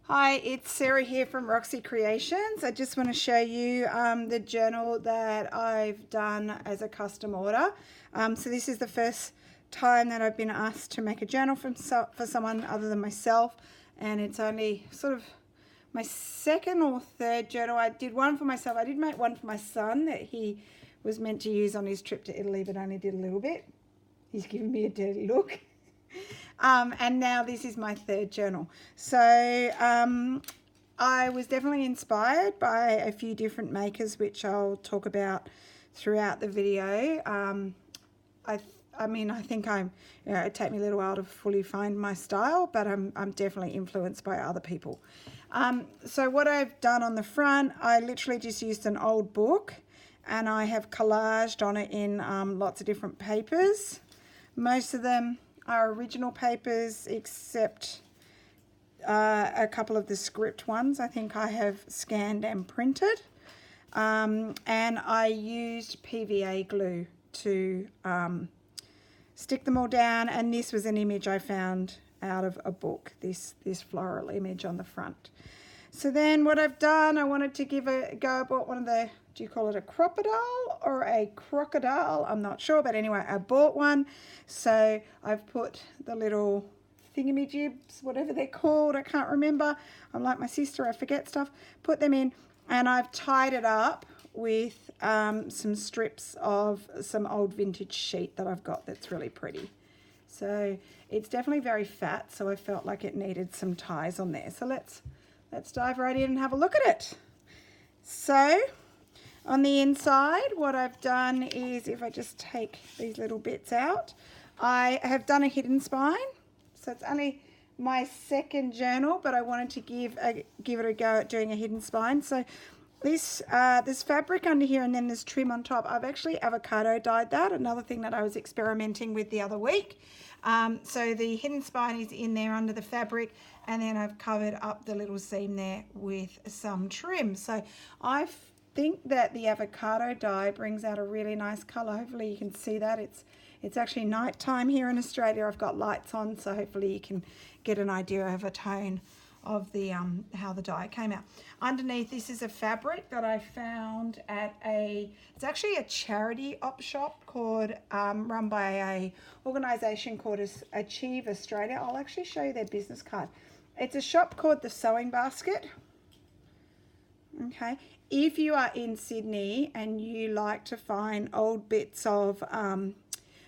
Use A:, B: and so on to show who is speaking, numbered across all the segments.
A: Hi, it's Sarah here from Roxy Creations. I just want to show you the journal that I've done as a custom order. So this is the first time that I've been asked to make a journal for someone other than myself, and it's only sort of my second or third journal. I did one for myself. I did make one for my son that he was meant to use on his trip to Italy, but only did a little bit. He's giving me a dirty look. And now this is my third journal. So I was definitely inspired by a few different makers, which I'll talk about throughout the video. I think it'd take me a little while to fully find my style, but I'm definitely influenced by other people. So what I've done on the front, I literally just used an old book and I have collaged on it in lots of different papers. Most of them are original papers, except a couple of the script ones I think I have scanned and printed. And I used PVA glue to stick them all down, and this was an image I found out of a book, this floral image on the front. So then what I've done, I wanted to give a go. I bought one of the, do you call it a crocodile or a crocodile? I'm not sure, but anyway, I bought one. So I've put the little thingamajibs, whatever they're called, I can't remember. I'm like my sister, I forget stuff. Put them in, and I've tied it up with some strips of some old vintage sheet that I've got that's really pretty. So it's definitely very fat, so I felt like it needed some ties on there. So let's dive right in and have a look at it. So on the inside, what I've done is, if I just take these little bits out, I have done a hidden spine. So it's only my second journal, but I wanted to give it a go at doing a hidden spine. So this there's fabric under here, and then there's trim on top. I've actually avocado dyed that, another thing that I was experimenting with the other week. So the hidden spine is in there under the fabric, and then I've covered up the little seam there with some trim. So I think that the avocado dye brings out a really nice color. Hopefully you can see that. It's actually nighttime here in Australia. I've got lights on, so hopefully you can get an idea of a tone of the how the dye came out. Underneath, this is a fabric that I found at it's actually a charity op shop called run by a organisation called Achieve Australia. I'll actually show you their business card. It's a shop called The Sewing Basket. Okay, if you are in Sydney and you like to find old bits of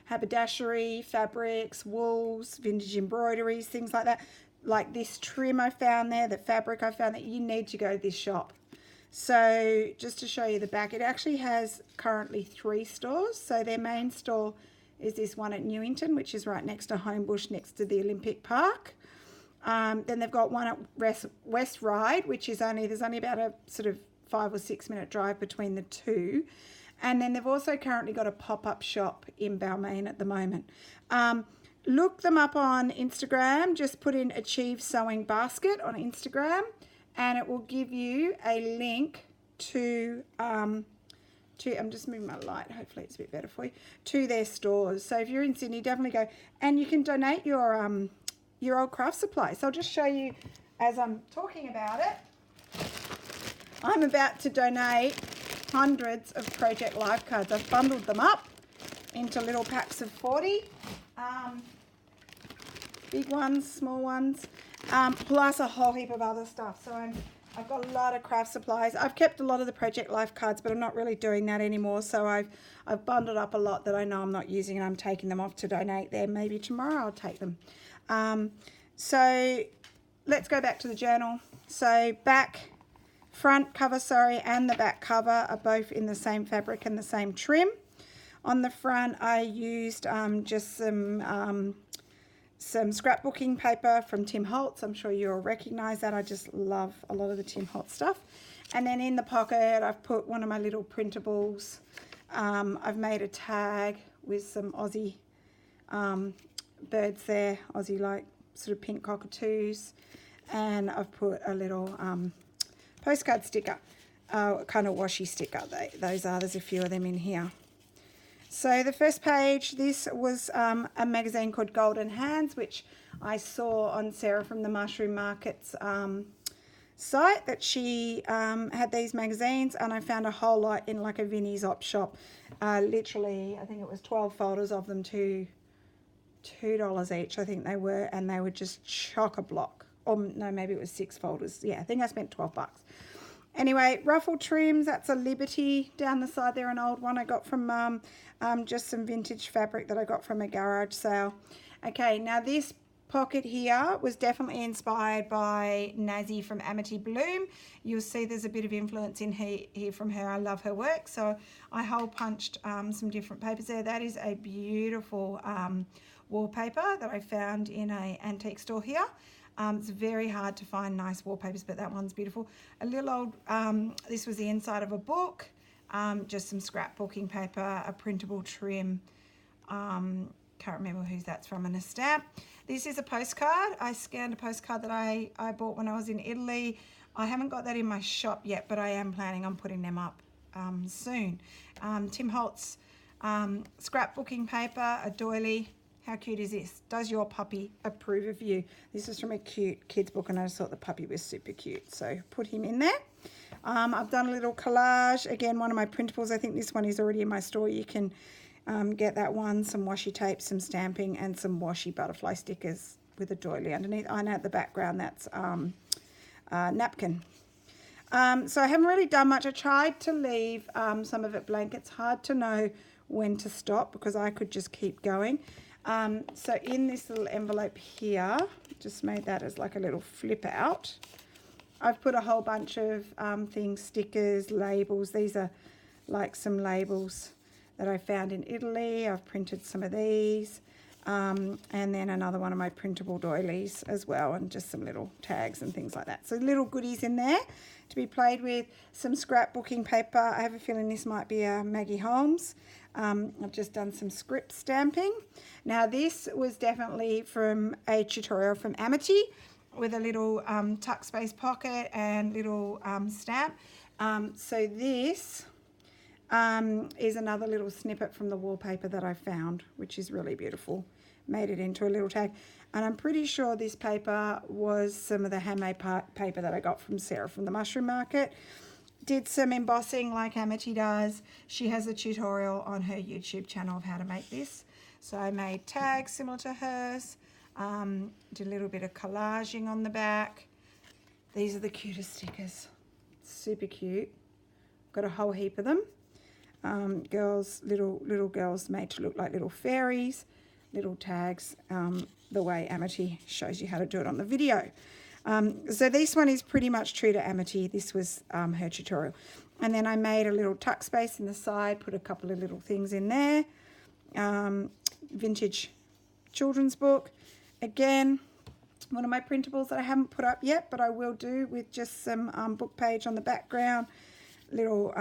A: haberdashery, fabrics, wools, vintage embroideries, things like that, like this trim I found there, the fabric I found, that you need to go to this shop. So just to show you the back, it actually has currently 3 stores. So their main store is this one at Newington, which is right next to Homebush, next to the Olympic Park. Then they've got one at West Ryde, which is there's only about a sort of 5 or 6 minute drive between the two. And then they've also currently got a pop-up shop in Balmain at the moment. Look them up on Instagram. Just put in Achieve Sewing Basket on Instagram, and it will give you a link to I'm just moving my light, hopefully it's a bit better for you, to their stores. So if you're in Sydney, definitely go, and you can donate your old craft supplies. So I'll just show you as I'm talking about it. I'm about to donate hundreds of Project Life cards. I've bundled them up into little packs of 40. Big ones, small ones, plus a whole heap of other stuff. So I've got a lot of craft supplies. I've kept a lot of the Project Life cards, but I'm not really doing that anymore. So I've bundled up a lot that I know I'm not using, and I'm taking them off to donate there. Maybe tomorrow I'll take them. So let's go back to the journal. So front cover, and the back cover are both in the same fabric and the same trim. On the front, I used just some scrapbooking paper from Tim Holtz. I'm sure you'll recognize that. I just love a lot of the Tim Holtz stuff. And then in the pocket, I've put one of my little printables. I've made a tag with some Aussie birds there, Aussie like sort of pink cockatoos. And I've put a little postcard sticker, kind of washi sticker. There's a few of them in here. So the first page, this was a magazine called Golden Hands, which I saw on Sarah from the Mushroom Market's site that she had these magazines, and I found a whole lot in like a Vinnie's op shop. Literally, I think it was 12 folders of them to $2 each, I think they were, and they were just chock-a-block. Or no, maybe it was 6 folders. Yeah, I think I spent 12 bucks. Anyway, ruffle trims, that's a Liberty down the side there, an old one I got from Mum. Just some vintage fabric that I got from a garage sale. Okay, now this pocket here was definitely inspired by Nazi from Amity Bloom. You'll see there's a bit of influence in here from her. I love her work, so I hole punched some different papers there. That is a beautiful wallpaper that I found in an antique store here. It's very hard to find nice wallpapers, but that one's beautiful. A little old, this was the inside of a book, just some scrapbooking paper, a printable trim, can't remember whose that's from, and a stamp. This is a postcard. I scanned a postcard that I bought when I was in Italy. I haven't got that in my shop yet, but I am planning on putting them up soon. Tim Holtz scrapbooking paper, a doily. How cute is this? Does your puppy approve of you? This is from a cute kids book, and I just thought the puppy was super cute, so put him in there. I've done a little collage. Again, one of my printables. I think this one is already in my store. You can get that one. Some washi tape, some stamping, and some washi butterfly stickers with a doily underneath. I know at the background that's napkin. So I haven't really done much. I tried to leave some of it blank. It's hard to know when to stop because I could just keep going. So in this little envelope here, just made that as like a little flip out. I've put a whole bunch of things, stickers, labels. These are like some labels that I found in Italy. I've printed some of these. And then another one of my printable doilies as well, and just some little tags and things like that. So little goodies in there to be played with. Some scrapbooking paper. I have a feeling this might be a Maggie Holmes. I've just done some script stamping. Now this was definitely from a tutorial from Amity with a little tuck space pocket and little stamp. So this is another little snippet from the wallpaper that I found, which is really beautiful. Made it into a little tag, and I'm pretty sure this paper was some of the handmade paper that I got from Sarah from the mushroom market. Did some embossing like Amity does. She has a tutorial on her YouTube channel of how to make this. So I made tags similar to hers. Did a little bit of collaging on the back. These are the cutest stickers. Super cute. Got a whole heap of them. Girls, little girls made to look like little fairies. Little tags, the way Amity shows you how to do it on the video. So this one is pretty much true to Amity. This was her tutorial. And then I made a little tuck space in the side, put a couple of little things in there. Vintage children's book. Again, one of my printables that I haven't put up yet, but I will do, with just some book page on the background. Little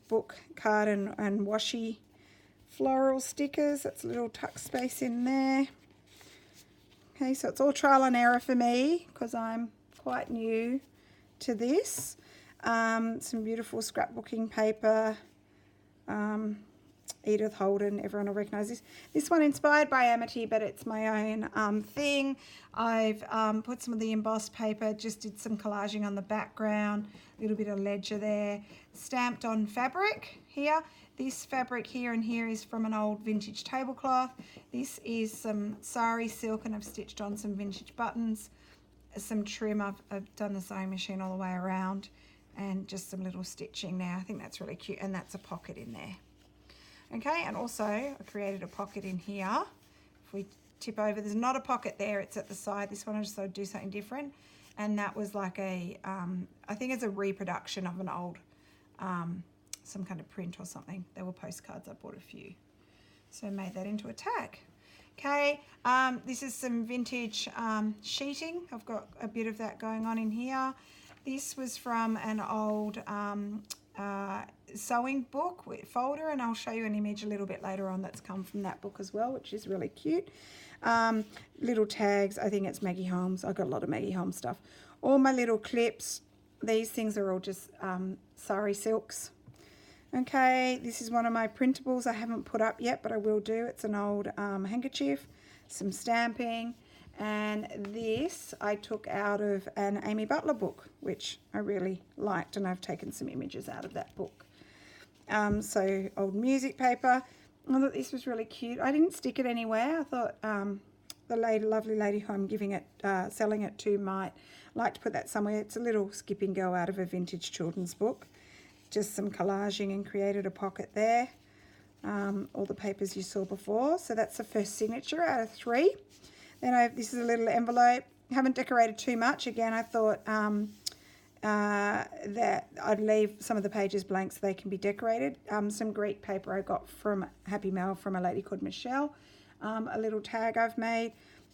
A: book card and washi floral stickers. That's a little tuck space in there. Okay, so it's all trial and error for me because I'm quite new to this. Some beautiful scrapbooking paper. Edith Holden, everyone will recognise this. This one inspired by Amity, but it's my own thing. I've put some of the embossed paper, just did some collaging on the background, a little bit of ledger there, stamped on fabric here. This fabric here and here is from an old vintage tablecloth. This is some sari silk, and I've stitched on some vintage buttons. Some trim, I've done the sewing machine all the way around, and just some little stitching there. I think that's really cute, and that's a pocket in there. Okay, and also I created a pocket in here. If we tip over, there's not a pocket there, it's at the side. This one I just thought I'd do something different, and that was like a, I think it's a reproduction of an old, some kind of print or something. There were postcards, I bought a few. So I made that into a tag. Okay, this is some vintage sheeting. I've got a bit of that going on in here. This was from an old sewing book folder, and I'll show you an image a little bit later on that's come from that book as well, which is really cute. Little tags, I think it's Maggie Holmes. I've got a lot of Maggie Holmes stuff. All my little clips, these things are all just sari silks. Okay, this is one of my printables I haven't put up yet, but I will do. It's an old handkerchief, some stamping, And this I took out of an Amy Butler book, which I really liked, and I've taken some images out of that book. So old music paper. I thought this was really cute. I didn't stick it anywhere. I thought the lovely lady who I'm giving it, selling it to, might like to put that somewhere. It's a little skipping girl out of a vintage children's book. Just some collaging and created a pocket there. All the papers you saw before. So that's the first signature out of 3. Then this is a little envelope. Haven't decorated too much. Again, I thought that I'd leave some of the pages blank so they can be decorated. Some Greek paper I got from Happy Mail from a lady called Michelle. A little tag I've made.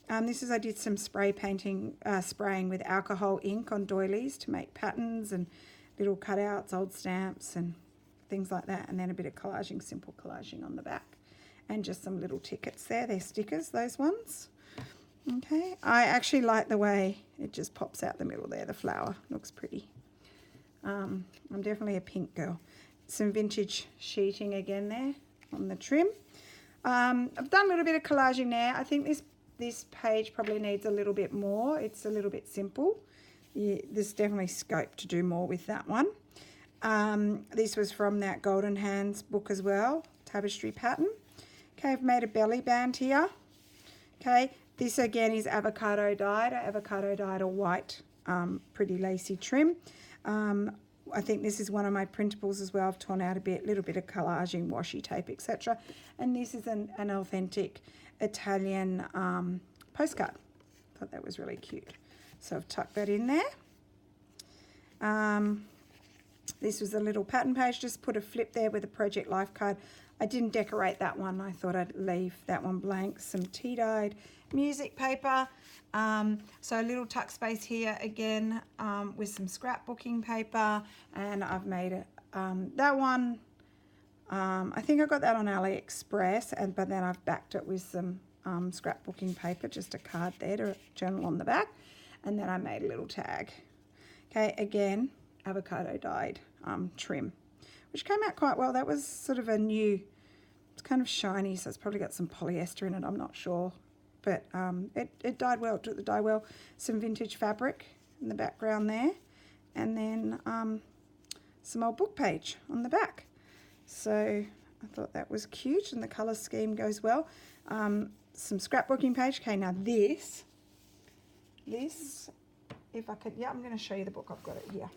A: I did some spray painting, spraying with alcohol ink on doilies to make patterns and little cutouts, old stamps and things like that. And then a bit of collaging, simple collaging on the back. And just some little tickets there. They're stickers, those ones. Okay, I actually like the way it just pops out the middle there. The flower looks pretty. I'm definitely a pink girl. Some vintage sheeting again there on the trim. I've done a little bit of collaging there. I think this page probably needs a little bit more. It's a little bit simple. Yeah, there's definitely scope to do more with that one. This was from that Golden Hands book as well, tapestry pattern. Okay, I've made a belly band here. Okay, this again is avocado dyed. I avocado dyed a white, pretty lacy trim. I think this is one of my printables as well. I've torn out a little bit of collaging, washi tape, etc. And this is an authentic Italian postcard. Thought that was really cute. So I've tucked that in there. This was a little pattern page. Just put a flip there with a Project Life card. I didn't decorate that one. I thought I'd leave that one blank. Some tea-dyed music paper. So a little tuck space here again with some scrapbooking paper. And I've made that one. I think I got that on AliExpress, but then I've backed it with some scrapbooking paper, just a card there to journal on the back. And then I made a little tag. Okay, again, avocado dyed trim, which came out quite well. That was sort of a new, it's kind of shiny, so it's probably got some polyester in it, I'm not sure. But it dyed well, it took the dye well. Some vintage fabric in the background there. And then some old book page on the back. So I thought that was cute, and the colour scheme goes well. Some scrapbooking page. Okay, now this, if I could, yeah, I'm going to show you the book. I've got it here.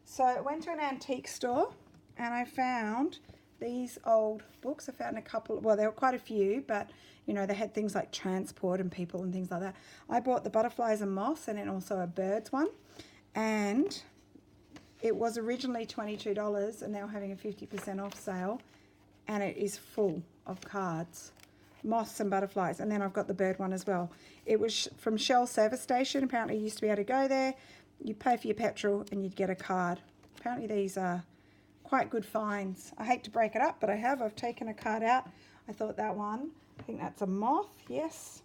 A: So I went to an antique store and I found these old books. I found a couple, well, there were quite a few, but you know, they had things like transport and people and things like that. I bought the butterflies and moths and then also a birds one. And it was originally $22 and now having a 50% off sale. And it is full of cards, moths and butterflies. And then I've got the bird one as well. It was from Shell service station. Apparently you used to be able to go there. You pay for your petrol and you'd get a card. Apparently these are quite good finds. I hate to break it up, but I've taken a card out. I thought that one, I think that's a moth, yes.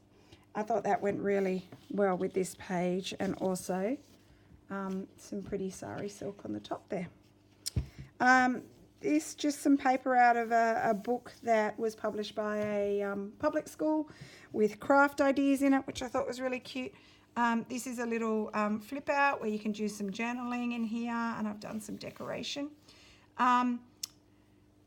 A: I thought that went really well with this page, and also some pretty sari silk on the top there. This just some paper out of a book that was published by a public school with craft ideas in it, which I thought was really cute. This is a little flip out where you can do some journaling in here, and I've done some decoration.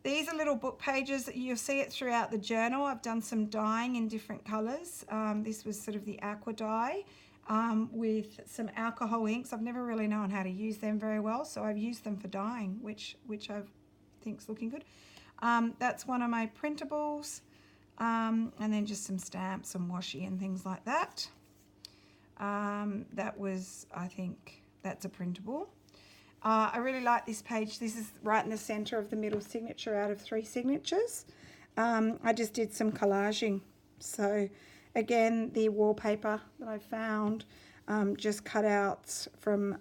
A: These are little book pages. You'll see it throughout the journal. I've done some dyeing in different colours. This was sort of the aqua dye with some alcohol inks. I've never really known how to use them very well, so I've used them for dyeing, which I think's looking good. That's one of my printables, and then just some stamps and washi and things like that. That was, I think, that's a printable. I really like this page. This is right in the center of the middle signature out of 3 signatures. I just did some collaging. So again, the wallpaper that I found, just cutouts from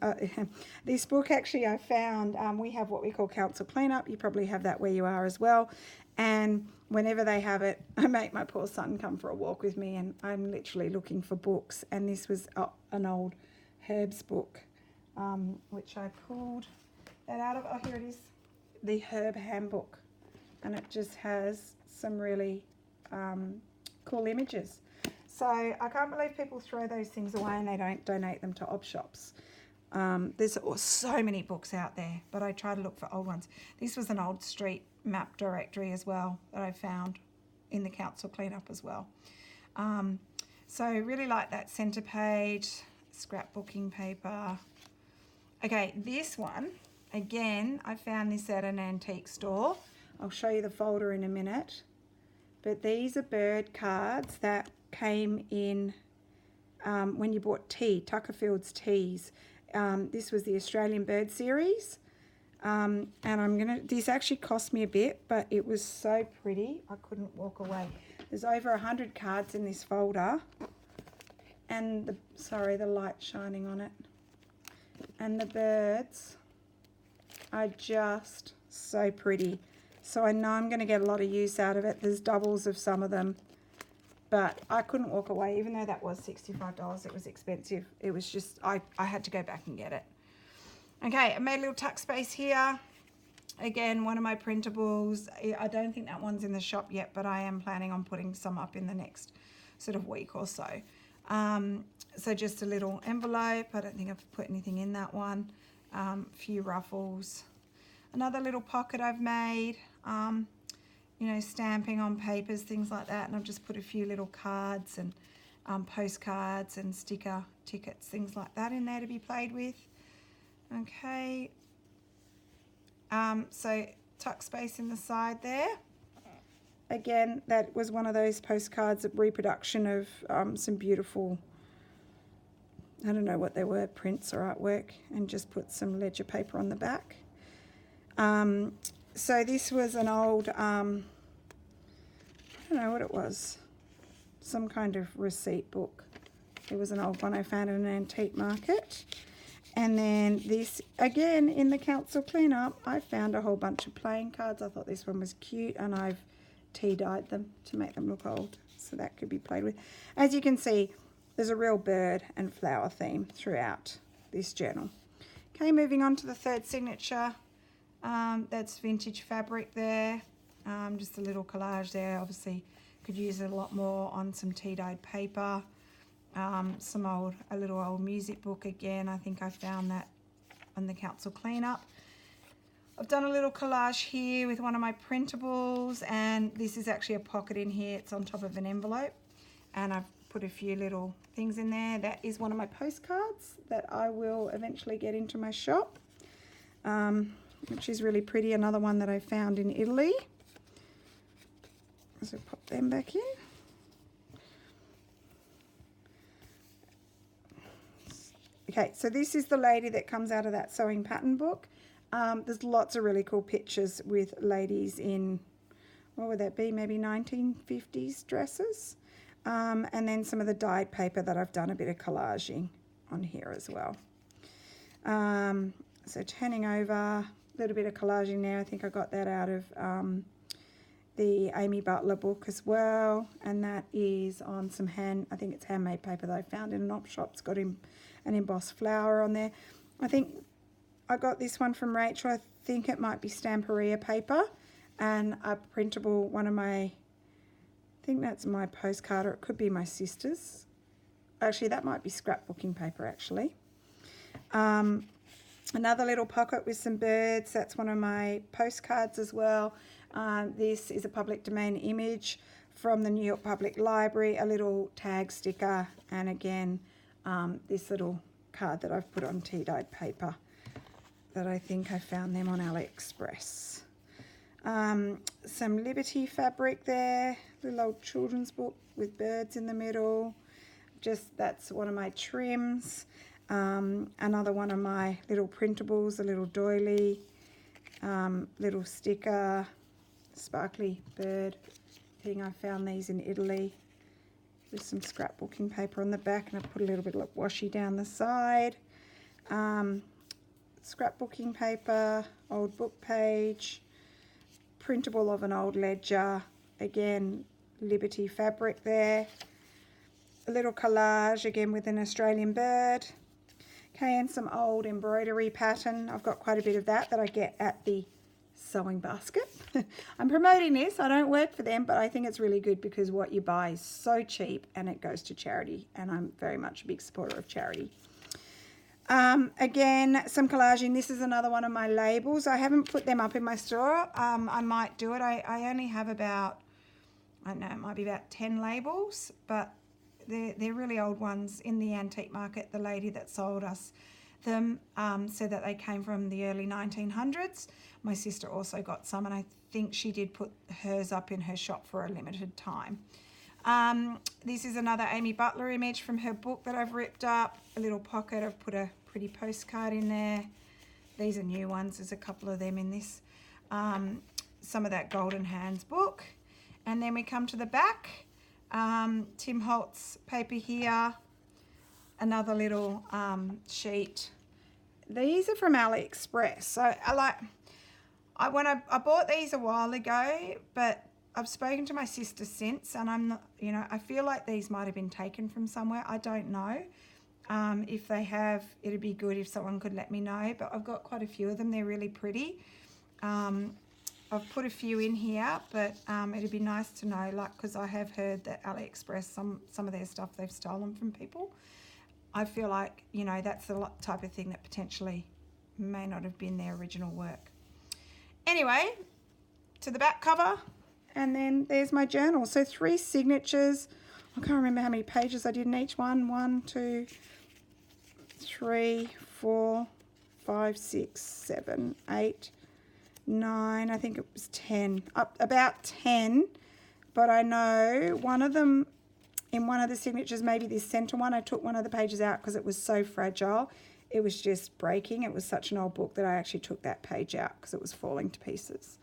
A: this book. Actually, I found we have what we call council cleanup. You probably have that where you are as well. And whenever they have it, I make my poor son come for a walk with me, and I'm literally looking for books. And this was an old herbs book, which I pulled that out of. Oh, here it is, the Herb Handbook, and it just has some really cool images. So I can't believe people throw those things away and they don't donate them to op shops. There's so many books out there, but I try to look for old ones. This was an old street map directory as well that I found in the council cleanup as well. So I really like that centre page, scrapbooking paper. Okay, this one, again, I found this at an antique store. I'll show you the folder in a minute. But these are bird cards that came in when you bought tea, Tuckerfield's teas. This was the Australian Bird series. And this actually cost me a bit, but it was so pretty, I couldn't walk away. There's over 100 cards in this folder. And the light's shining on it. And the birds are just so pretty. So I know I'm going to get a lot of use out of it. There's doubles of some of them. But I couldn't walk away, even though that was $65. It was expensive. It was just, I had to go back and get it. Okay, I made a little tuck space here. Again, one of my printables. I don't think that one's in the shop yet, but I am planning on putting some up in the next sort of week or so. So just a little envelope. I don't think I've put anything in that one. A few ruffles. Another little pocket I've made. You know, stamping on papers, things like that. And I've just put a few little cards and postcards and sticker tickets, things like that in there to be played with. Okay. So tuck space in the side there. Again, that was one of those postcards, a reproduction of some beautiful, I don't know what they were, prints or artwork, and just put some ledger paper on the back. So this was an old, I don't know what it was, some kind of receipt book. It was an old one I found at an antique market. And then this, again, in the council cleanup, I found a whole bunch of playing cards. I thought this one was cute, and I've tea dyed them to make them look old, so that could be played with. As you can see, there's a real bird and flower theme throughout this journal. Okay, moving on to the third signature. That's vintage fabric there. Just a little collage there. Obviously, could use it a lot more on some tea dyed paper. A little old music book again. I think I found that on the council cleanup. I've done a little collage here with one of my printables, and this is actually a pocket in here. It's on top of an envelope, and I've put a few little things in there. That is one of my postcards that I will eventually get into my shop, which is really pretty. Another one that I found in Italy. So pop them back in. Okay, so this is the lady that comes out of that sewing pattern book. There's lots of really cool pictures with ladies in, what would that be, maybe 1950s dresses. And then some of the dyed paper that I've done a bit of collaging on here as well. So turning over, a little bit of collaging there. I think I got that out of the Amy Butler book as well. And that is on some I think it's handmade paper that I found in an op shop. It's got an embossed flower on there. I think I got this one from Rachel. I think it might be Stamperia paper, and a printable, one of my, I think that's my postcard, or it could be my sister's. Actually, that might be scrapbooking paper, actually. Another little pocket with some birds. That's one of my postcards as well. This is a public domain image from the New York Public Library, a little tag sticker, and again, this little card that I've put on tea-dyed paper that I think I found them on AliExpress. Some Liberty fabric there, little old children's book with birds in the middle. That's one of my trims. Another one of my little printables, a little doily, little sticker, sparkly bird thing. I found these in Italy. With some scrapbooking paper on the back, and I put a little bit of washi down the side. Scrapbooking paper, old book page, printable of an old ledger, again Liberty fabric there, a little collage again with an Australian bird, okay, and some old embroidery pattern. I've got quite a bit of that I get at the sewing basket. I'm promoting this. I don't work for them, but I think it's really good because what you buy is so cheap and it goes to charity, and I'm very much a big supporter of charity. Again, some collaging. This is another one of my labels. I haven't put them up in my store. I might do it. I only have about, I don't know, it might be about 10 labels, but they're really old ones in the antique market. The lady that sold us them said that they came from the early 1900s. My sister also got some, and I think she did put hers up in her shop for a limited time. This is another Amy Butler image from her book that I've ripped up. A little pocket. I've put a pretty postcard in there. These are new ones. There's a couple of them in this. Some of that Golden Hands book. And then we come to the back. Tim Holtz paper here. Another little sheet. These are from AliExpress. So I bought these a while ago, but I've spoken to my sister since, and I'm not, I feel like these might have been taken from somewhere. I don't know. If they have, it'd be good if someone could let me know, but I've got quite a few of them. They're really pretty. I've put a few in here, but it'd be nice to know, because I have heard that AliExpress, some of their stuff they've stolen from people. I feel like, that's the type of thing that potentially may not have been their original work. Anyway, to the back cover, and then there's my journal. So 3 signatures. I can't remember how many pages I did in each one. 1, 2, 3, 4, 5, 6, 7, 8, 9. I think it was 10. About 10. But I know one of them, in one of the signatures, maybe this center one, I took one of the pages out because it was so fragile. It was just breaking. It was such an old book that I actually took that page out because it was falling to pieces.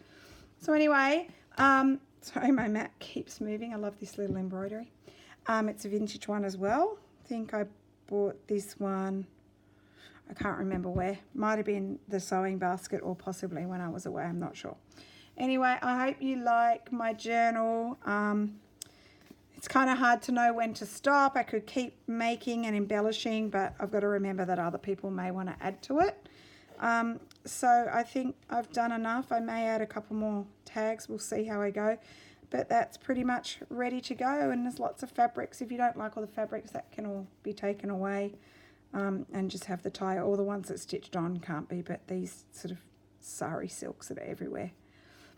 A: So anyway, sorry, my mat keeps moving. I love this little embroidery. It's a vintage one as well. I think I bought this one, I can't remember where. Might have been the sewing basket or possibly when I was away. I'm not sure. Anyway, I hope you like my journal. It's kind of hard to know when to stop. I could keep making and embellishing, but I've got to remember that other people may want to add to it. So I think I've done enough. I may add a couple more tags. We'll see how I go. But that's pretty much ready to go, and there's lots of fabrics. If you don't like all the fabrics, that can all be taken away, and just have the tie. All the ones that stitched on can't be, but these sort of sari silks that are everywhere.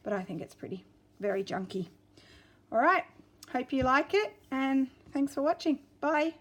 A: But I think it's pretty, very junky. All right. Hope you like it, and thanks for watching. Bye.